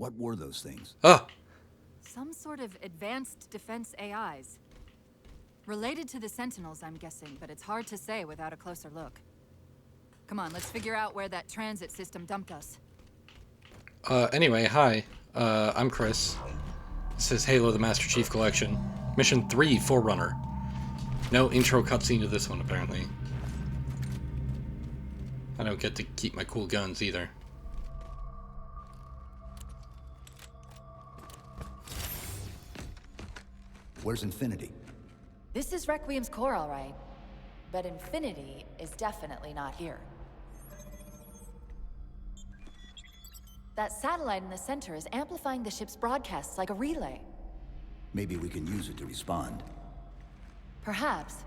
What were those things? Ah! Some sort of advanced defense AIs. Related to the Sentinels, I'm guessing, but it's hard to say without a closer look. Come on, let's figure out where that transit system dumped us. Anyway, hi. I'm Chris. This is Halo the Master Chief Collection. Mission 3, Forerunner. No intro cutscene to this one, apparently. I don't get to keep my cool guns, either. Where's Infinity? This is Requiem's core, all right. But Infinity is definitely not here. That satellite in the center is amplifying the ship's broadcasts like a relay. Maybe we can use it to respond. Perhaps.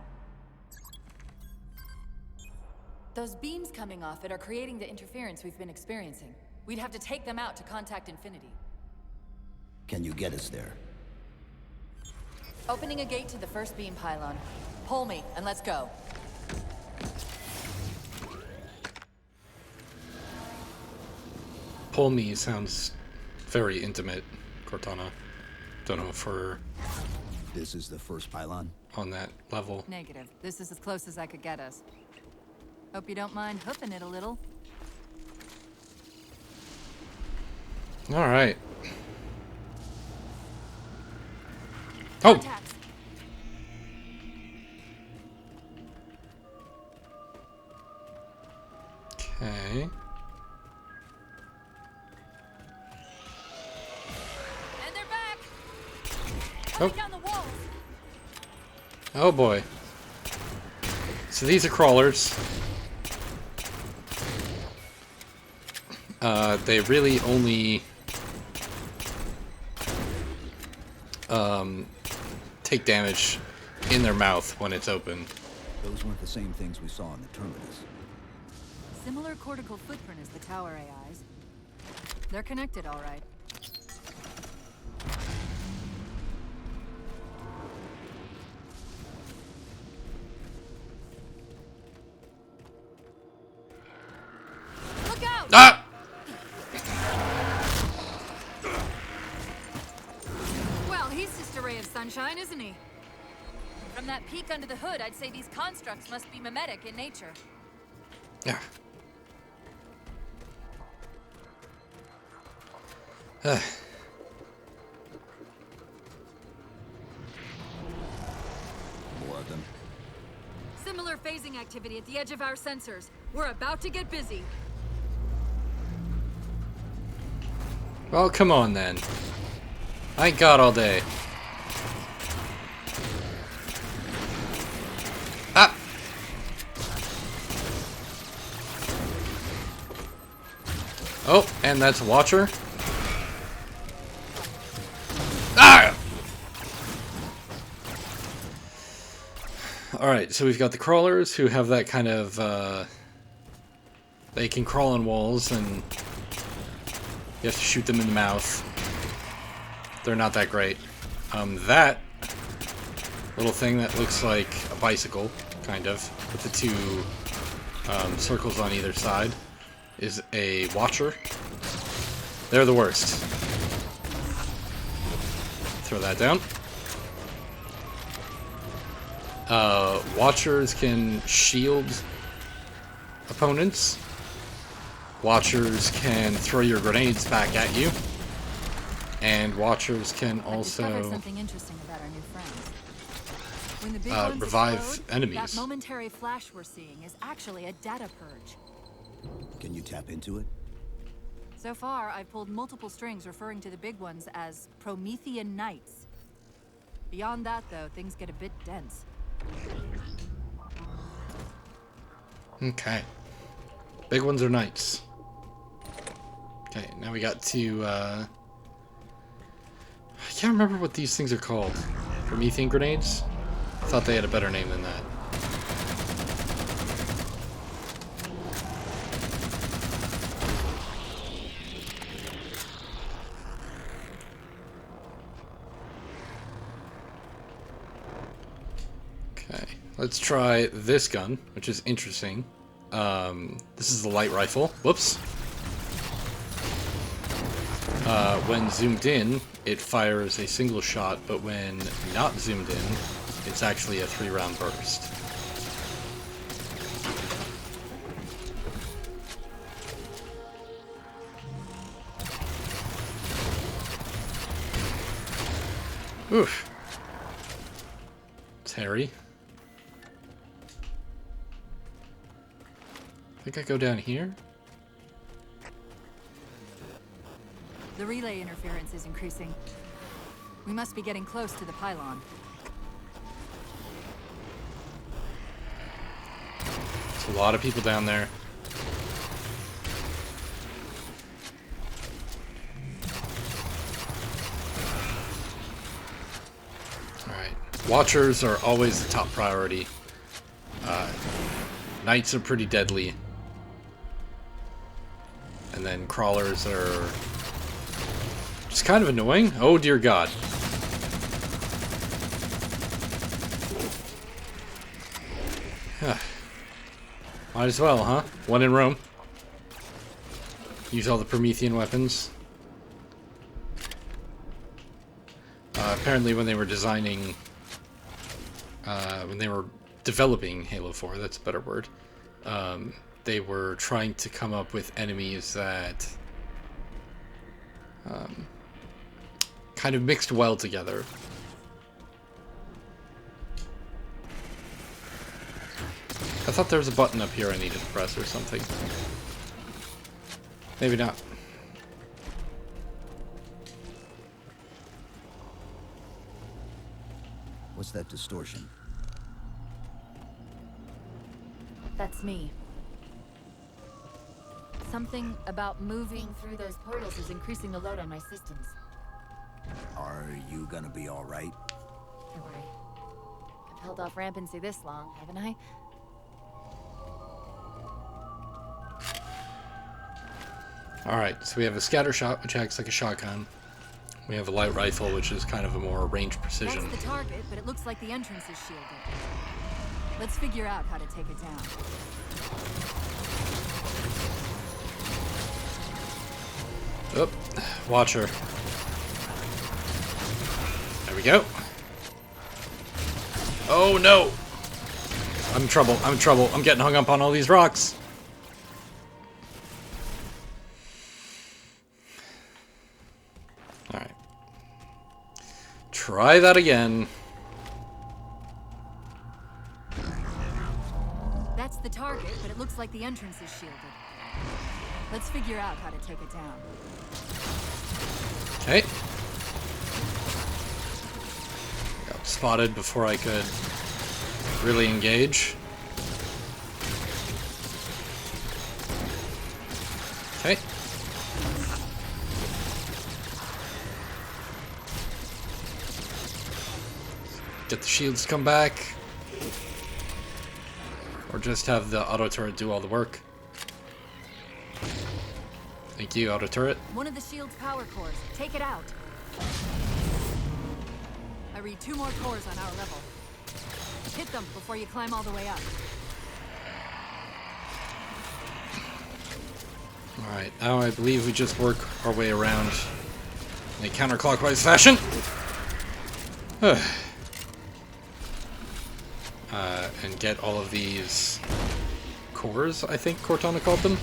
Those beams coming off it are creating the interference we've been experiencing. We'd have to take them out to contact Infinity. Can you get us there? Opening a gate to the first beam pylon. Pull me, and let's go. Pull me sounds very intimate, Cortana. Don't know if we're This is the first pylon? on that level. Negative. This is as close as I could get us. Hope you don't mind hoofing it a little. Alright. Oh! Contacts. Okay. And they're back! Oh. Down the walls. Oh boy. So these are crawlers. They really only take damage in their mouth when it's open. Those weren't the same things we saw in the terminus. Similar cortical footprint as the tower AIs. They're connected, all right. Look out! Ah! Well, he's just a ray of sunshine, isn't he? From that peek under the hood, I'd say these constructs must be mimetic in nature. Yeah. Ah. More of them. Similar phasing activity at the edge of our sensors. We're about to get busy. Well, come on then. I ain't got all day. Ah! Oh, and that's a Watcher. Ah! Alright, so we've got the crawlers who have that kind of, they can crawl on walls and you have to shoot them in the mouth. They're not that great. That little thing that looks like a bicycle, kind of, with the two circles on either side, is a Watcher. They're the worst. Throw that down. Watchers can shield opponents. Watchers can throw your grenades back at you. And Watchers can I discovered also something interesting about our new friends. When the big ones revive explode, enemies. that momentary flash we're seeing is actually a data purge. Can you tap into it? So far, I've pulled multiple strings referring to the big ones as Promethean Knights. Beyond that, though, things get a bit dense. Okay. Big ones are knights. Okay, now we got to, I can't remember what these things are called. Promethean grenades? I thought they had a better name than that. Okay, let's try this gun, which is interesting. This is the light rifle. Whoops. When zoomed in, it fires a single shot, but when not zoomed in, it's actually a 3-round burst. Oof. It's hairy. I think I go down here? The relay interference is increasing. We must be getting close to the pylon. There's a lot of people down there. Alright. Watchers are always the top priority. Knights are pretty deadly. And then crawlers are just kind of annoying. Oh dear God. Might as well, huh? One in Rome. Use all the Promethean weapons. Apparently when they were designing... when they were developing Halo 4, that's a better word, they were trying to come up with enemies that kind of mixed well together. I thought there was a button up here I needed to press or something. Maybe not. What's that distortion? That's me. Something about moving through those portals is increasing the load on my systems. Are you gonna be all right? Don't worry. I've held off rampancy this long, haven't I? Alright, so we have a scatter shot, which acts like a shotgun. We have a light rifle, which is kind of a more range precision. That's the target, but it looks like the entrance is shielded. Let's figure out how to take it down. Oop, Watcher. There we go. Oh no! I'm in trouble, I'm in trouble. I'm getting hung up on all these rocks. Alright. Try that again. That's the target, but it looks like the entrance is shielded. Let's figure out how to take it down. Okay. Got spotted before I could really engage. Okay. Get the shields to come back. Or just have the auto turret do all the work. Thank you, auto turret. One of the shield's power cores. Take it out. I read 2 more cores on our level. Hit them before you climb all the way up. Alright, now I believe we just work our way around in a counterclockwise fashion. And get all of these cores, I think Cortana called them.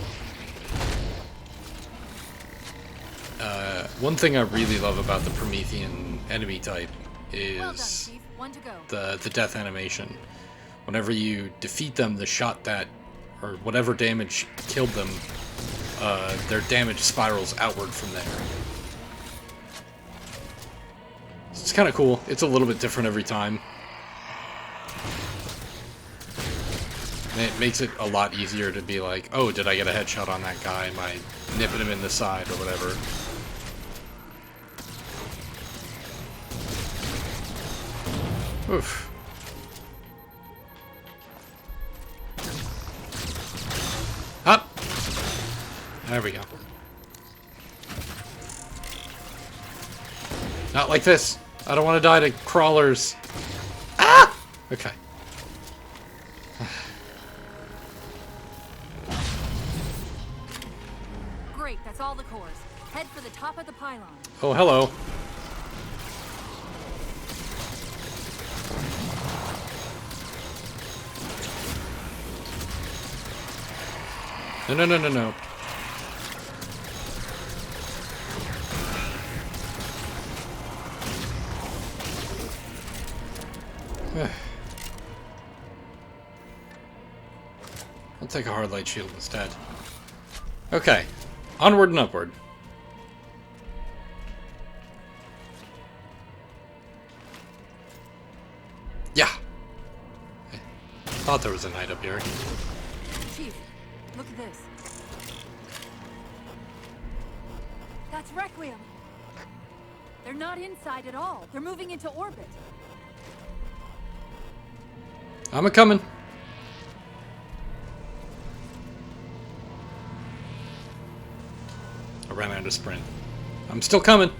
One thing I really love about the Promethean enemy type is Well done, Chief. 1 to go. the death animation. Whenever you defeat them, the shot that, or whatever damage killed them, their damage spirals outward from there. It's kind of cool. It's a little bit different every time. And it makes it a lot easier to be like, oh, did I get a headshot on that guy? Am I nipping him in the side or whatever? Oof. Up! There we go. Not like this. I don't want to die to crawlers. Ah! Okay. Great, that's all the cores. Head for the top of the pylon. Oh, hello. No, no, no, no, no. I'll take a hard light shield instead. Okay. Onward and upward. Yeah. I thought there was a knight up here. Chief, look at this. That's Requiem. They're not inside at all. They're moving into orbit. I'm a-coming. I ran out of sprint. I'm still coming.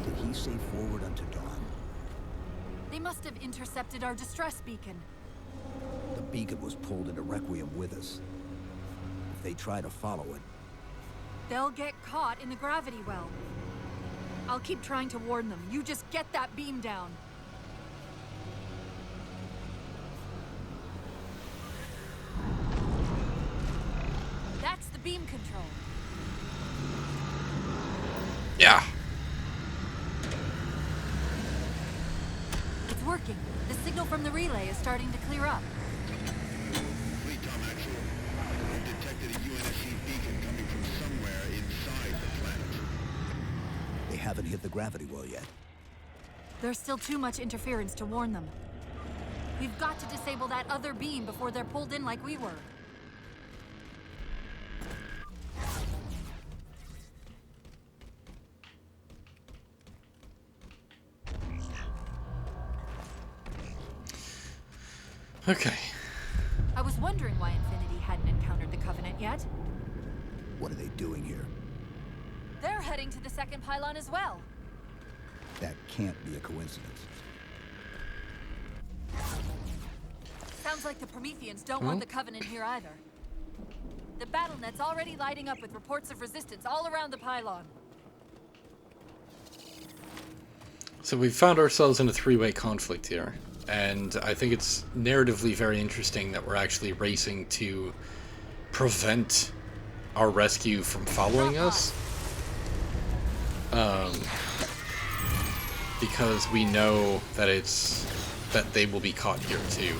Did he say forward unto dawn? They must have intercepted our distress beacon. The beacon was pulled into Requiem with us. If they try to follow it, They'll get caught in the gravity well. I'll keep trying to warn them. You just get that beam down. That's the beam control. Yeah. It's working. The signal from the relay is starting to clear up. Fleet Tom Actual. I've detected a UNSC beacon coming from somewhere inside the planet. they haven't hit the gravity well yet. There's still too much interference to warn them. We've got to disable that other beam before they're pulled in like we were. Okay. I was wondering why Infinity hadn't encountered the Covenant yet. What are they doing here? They're heading to the second pylon as well. That can't be a coincidence. Sounds like the Prometheans don't want the Covenant here either. The BattleNet's already lighting up with reports of resistance all around the pylon. So we've found ourselves in a three-way conflict here. And I think it's narratively very interesting that we're actually racing to prevent our rescue from following us. Because we know that that they will be caught here too.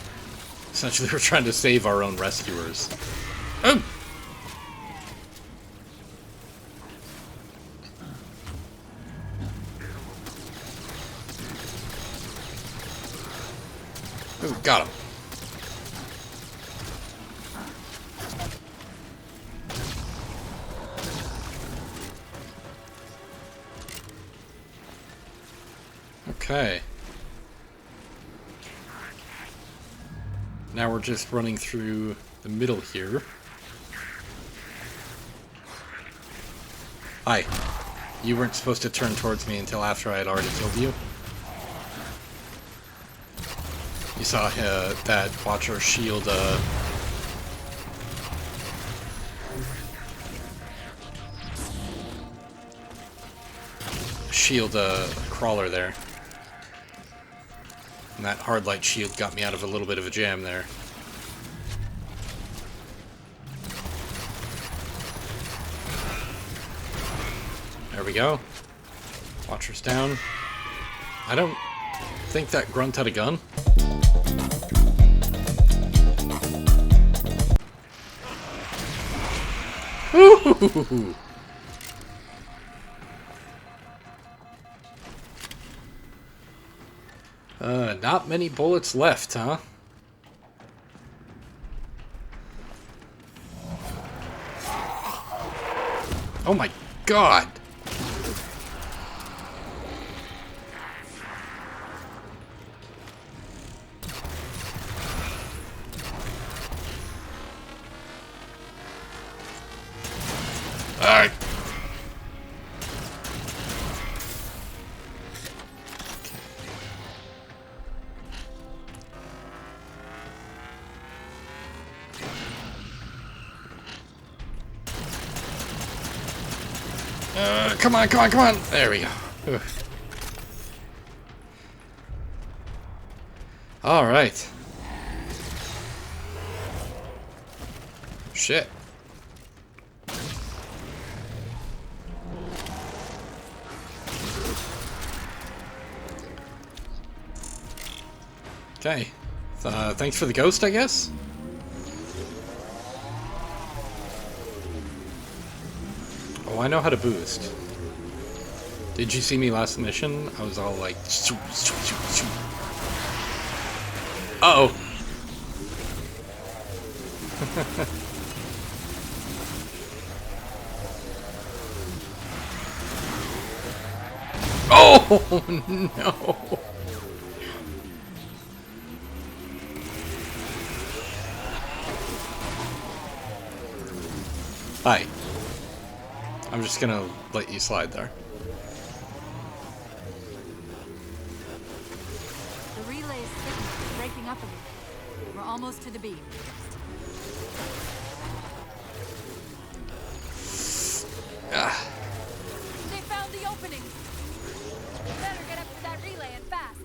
Essentially, we're trying to save our own rescuers. Oh! Ooh, got him. Okay. Now we're just running through the middle here. Hi. You weren't supposed to turn towards me until after I had already killed you. You saw that Watcher shield crawler there. And that hard light shield got me out of a little bit of a jam there. There we go. Watcher's down. I don't think that grunt had a gun. Ooh. Not many bullets left, huh? Oh my god! Alright. Come on, come on, come on! There we go. Ugh. Alright. Shit. Okay. Thanks for the ghost, I guess? Oh, I know how to boost. Did you see me last mission? I was all like... Uh-oh. Oh, no. Hi. I'm just gonna let you slide there. The relay is sticking, breaking up a bit. We're almost to the beam. Ah. They found the opening. Better get up to that relay and fast.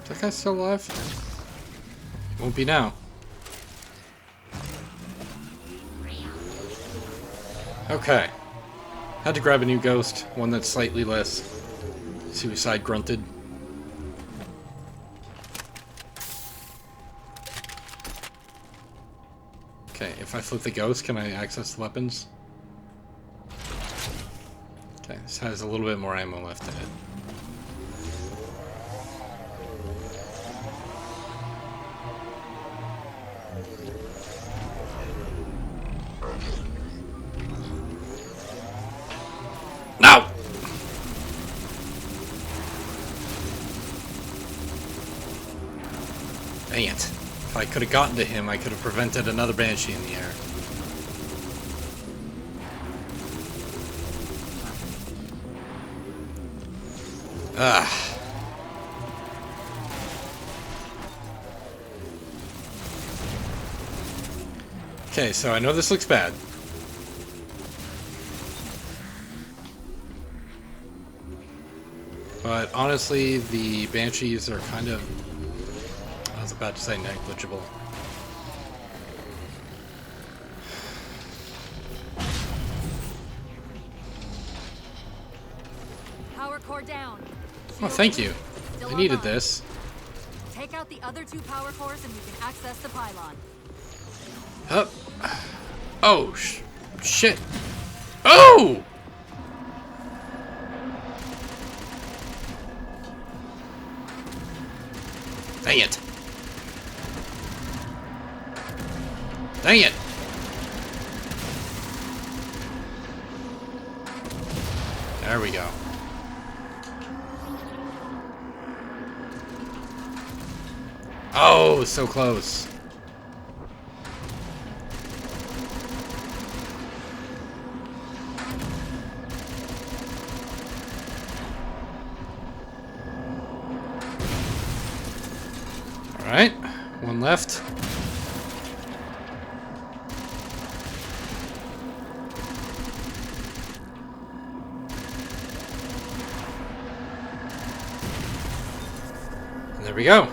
Is that guy still alive? Won't be now. Okay. Had to grab a new ghost, one that's slightly less suicide grunted. Okay, if I flip the ghost, can I access the weapons? Okay, this has a little bit more ammo left in it. No! Dang it. If I could have gotten to him, I could have prevented another Banshee in the air. Ah. Okay, so I know this looks bad. But honestly, the Banshees are kind of, I was about to say negligible. Power core down. Oh, thank you. Still I needed online. this. Take out the other two power cores and we can access the pylon. Up. Oh, shit. Oh! Dang it. Dang it. There we go. Oh, so close. Alright, one left. And there we go.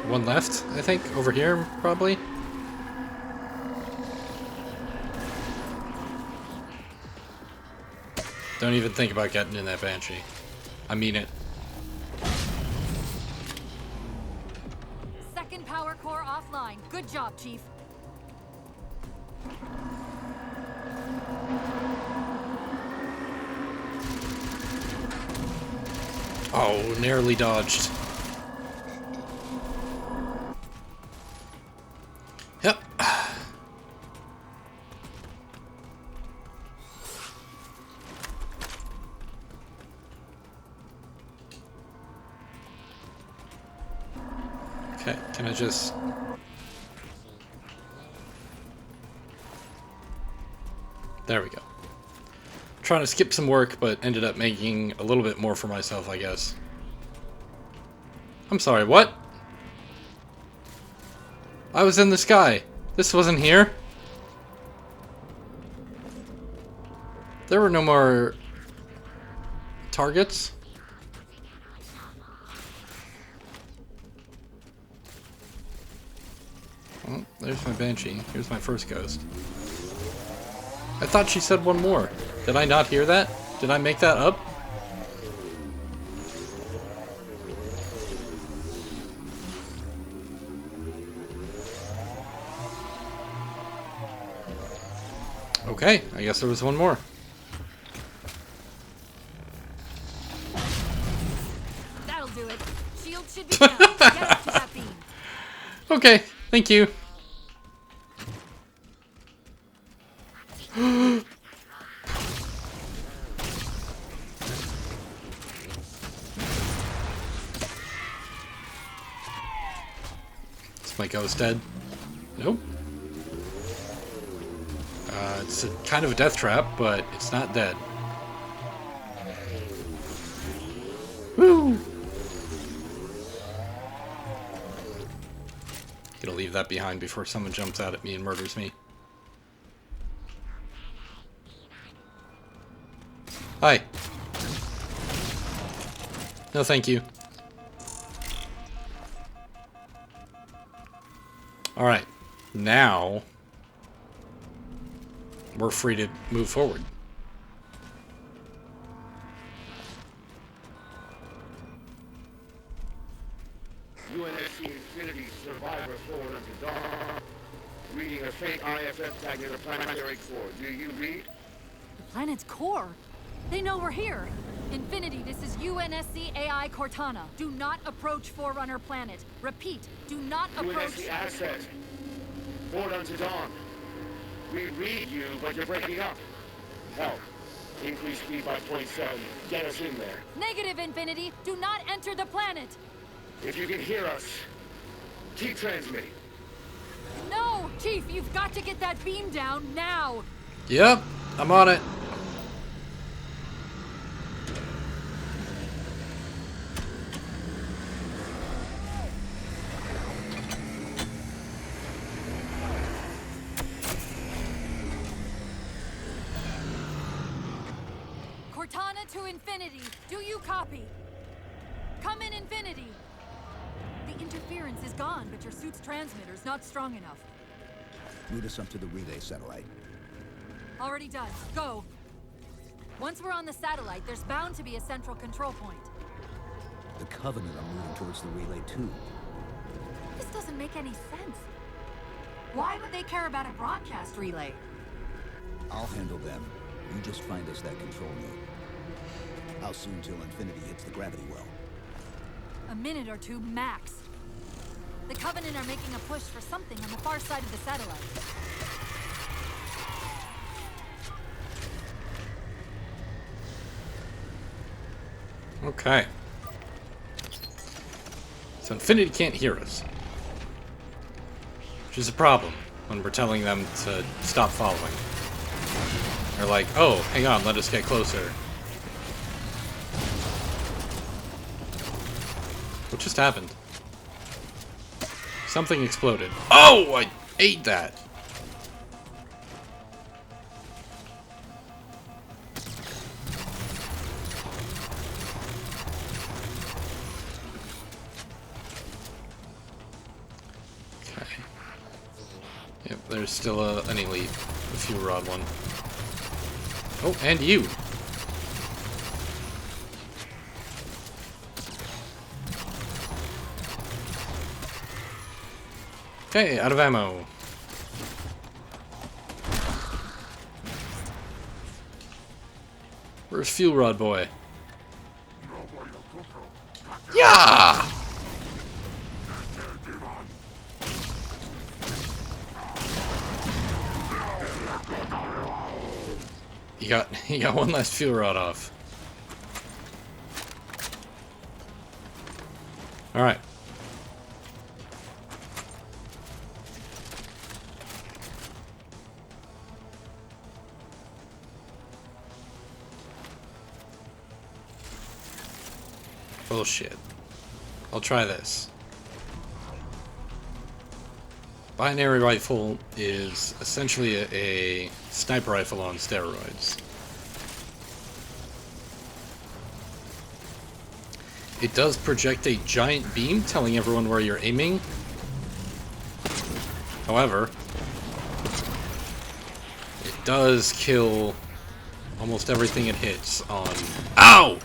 One left, I think, over here, probably. Don't even think about getting in that Banshee. I mean it. Second power core offline. Good job, Chief. Oh, narrowly dodged. Yep. Okay, can I just... There we go. trying to skip some work, but ended up making a little bit more for myself, I guess. I'm sorry, what? I was in the sky. This wasn't here. There were no more targets. Oh, there's my Banshee. Here's my first ghost. I thought she said one more. Did I not hear that? Did I make that up? Okay, I guess there was one more. That'll do it. Shield should be down. Get up to that beam. Okay, thank you. Is my ghost dead? Nope. It's kind of a death trap, but it's not dead. Woo! Gonna leave that behind before someone jumps out at me and murders me. Hi. No, thank you. Alright. Now we're free to move forward. UNSC Infinity Survivor Forward to Dawn. Reading a faint IFF tag near the planetary core. Do you read? The planet's core? They know we're here. Infinity, this is UNSC AI Cortana. Do not approach Forerunner planet. Repeat, do not approach... UNSC asset. Forward unto Dawn. We read you, but you're breaking up. Help. Increase speed by 0.7. Get us in there. Negative, Infinity. Do not enter the planet. If you can hear us, keep transmitting. No! Chief, you've got to get that beam down now. Yep, I'm on it. Cortana to Infinity. Do you copy? Come in, Infinity. The interference is gone, but your suit's transmitter's not strong enough. Route us up to the relay satellite. Already done. Go. Once we're on the satellite, there's bound to be a central control point. The Covenant are moving towards the relay too. This doesn't make any sense. Why would they care about a broadcast relay? I'll handle them. You just find us that control node. How soon till Infinity hits the gravity well? A minute or two max. The Covenant are making a push for something on the far side of the satellite. Okay. So Infinity can't hear us. Which is a problem when we're telling them to stop following. They're like, oh, hang on, let us get closer. What just happened? Something exploded. Oh, I ate that. Okay. Yep, there's still an elite, a fuel rod one. Oh, and you. Okay, out of ammo. Where's Fuel Rod Boy? Yeah! He got one last fuel rod off. All right. Bullshit. I'll try this. Binary rifle is essentially a sniper rifle on steroids. It does project a giant beam telling everyone where you're aiming. However, it does kill almost everything it hits on... Ow!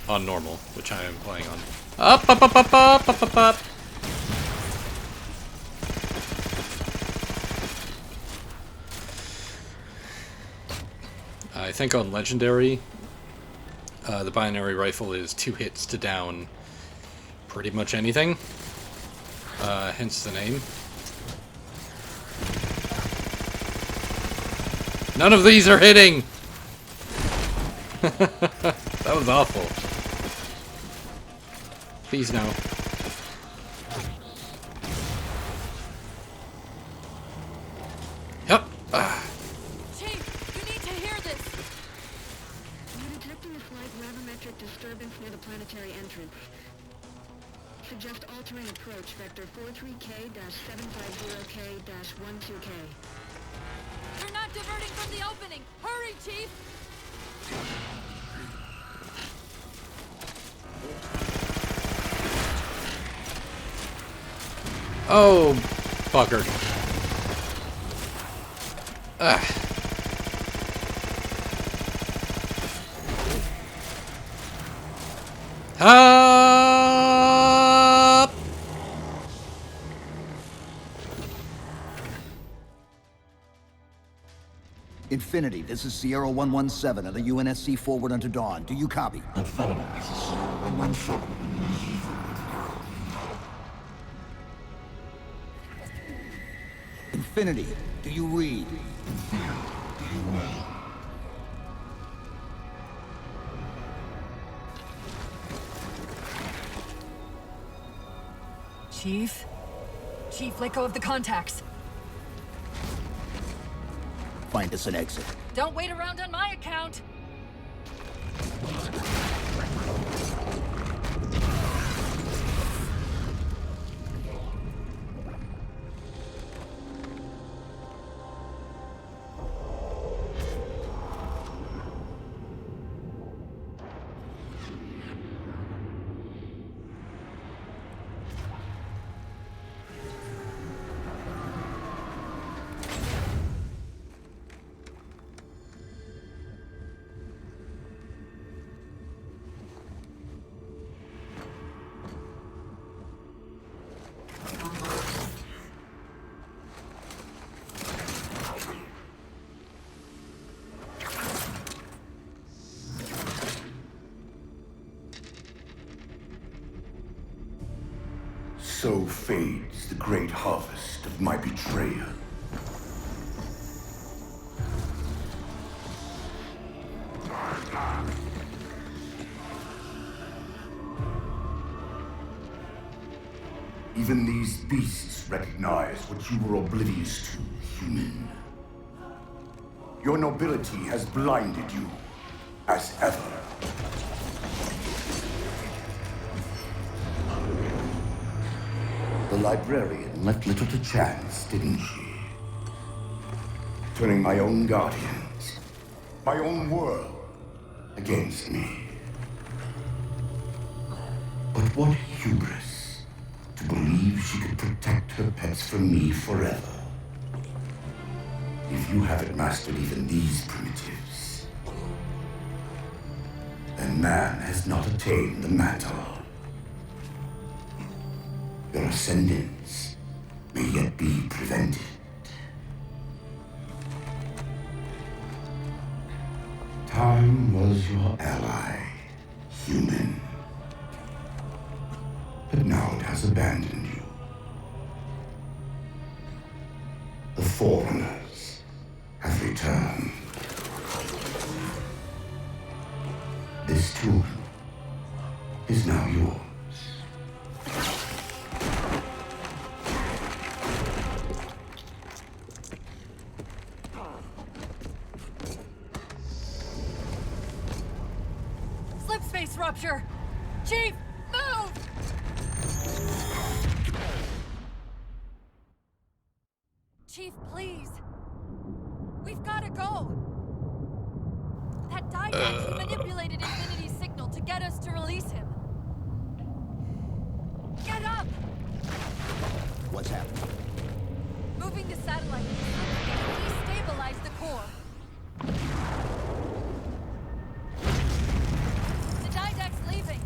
On normal, which I am playing on. Up, up, up, up, up, up, up, up. I think on Legendary, the binary rifle is 2 hits to down pretty much anything. Hence the name. None of these are hitting! That was awful. Please no. Yep. Chief, you need to hear this. We're detecting a slight gravimetric disturbance near the planetary entrance. Suggest altering approach vector 43K-750K-12K. They're not diverting from the opening! Hurry, Chief! Oh, fucker. Up! Infinity, this is Sierra 117 of the UNSC Forerunner to Dawn. Do you copy? Infinity, do you read? Chief? Chief, let go of the contacts. Find us an exit. Don't wait around on my account. So fades the great harvest of my betrayal. Even these beasts recognize what you were oblivious to, human. Your nobility has blinded you, as ever. The librarian left little to chance, didn't she? Turning my own guardians, my own world, against me. But what hubris to believe she could protect her pets from me forever. If you haven't mastered even these primitives, then man has not attained the mantle. Your ascendance may yet be prevented. Time was your ally, human. But now it has abandoned you. The Forerunners have returned. This tomb is now yours. Slip space rupture! Chief, move! Chief, please. We've got to go. That Didact, he manipulated Infinity's signal to get us to release him. Get up! What's happening? Moving the satellite destabilized the core. The Didact's leaving.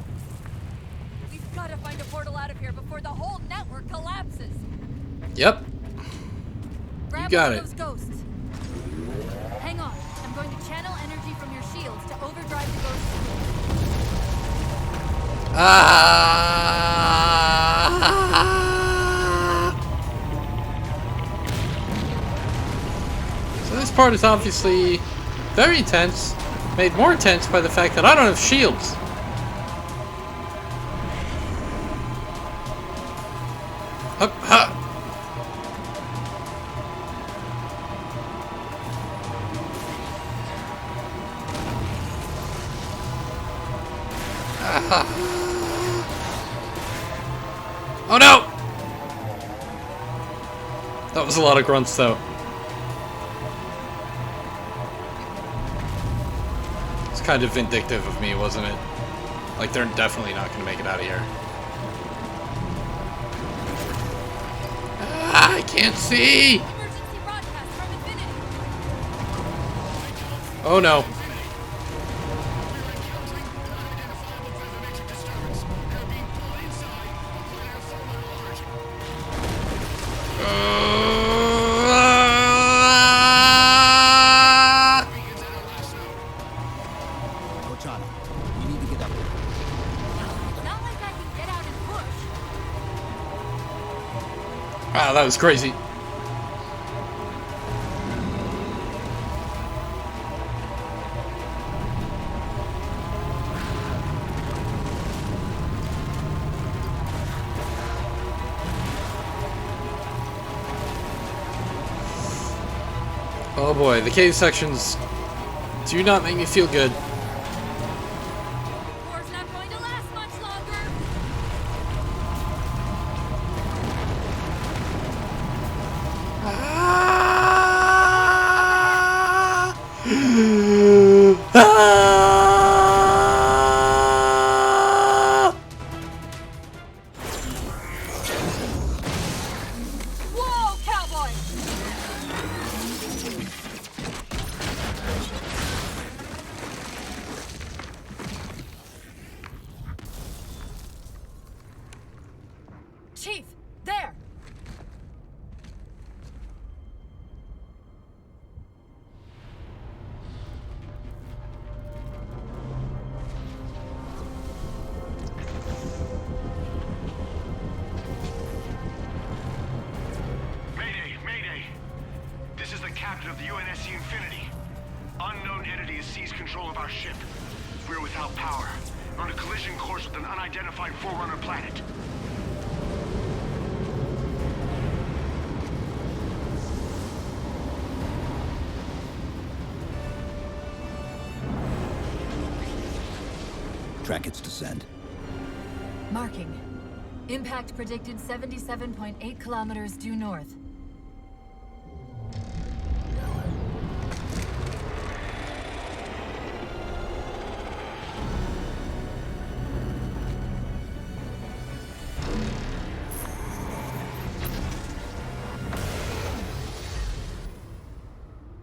We've got to find a portal out of here before the whole network collapses. Yep. Grab got one it. of those ghosts. Hang on. I'm going to channel energy from your shields to overdrive the ghosts. So this part is obviously very tense, made more tense by the fact that I don't have shields. Hup, ha. Oh no! That was a lot of grunts though. It's kind of vindictive of me, wasn't it? Like they're definitely not gonna make it out of here. Ah, I can't see! Emergency broadcast from Infinity. Oh no. Cortana, you need to get up there. It's not like I can get out and push. Wow, that was crazy. Oh boy, the cave sections do not make me feel good. War's not going to last much longer. Whoa, cowboy! Chief, there! Mayday, Mayday! This is the captain of the UNSC Infinity. Unknown entity has seized control of our ship. We're without power. We're on a collision course with an unidentified Forerunner planet. Track its descent. Marking. Impact predicted 77.8 kilometers due north.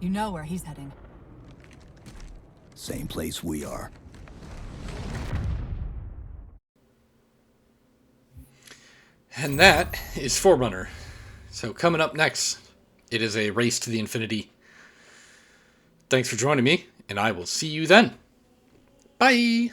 You know where he's heading. Same place we are. And that is Forerunner. So coming up next, it is a race to the infinity. Thanks for joining me, and I will see you then. Bye!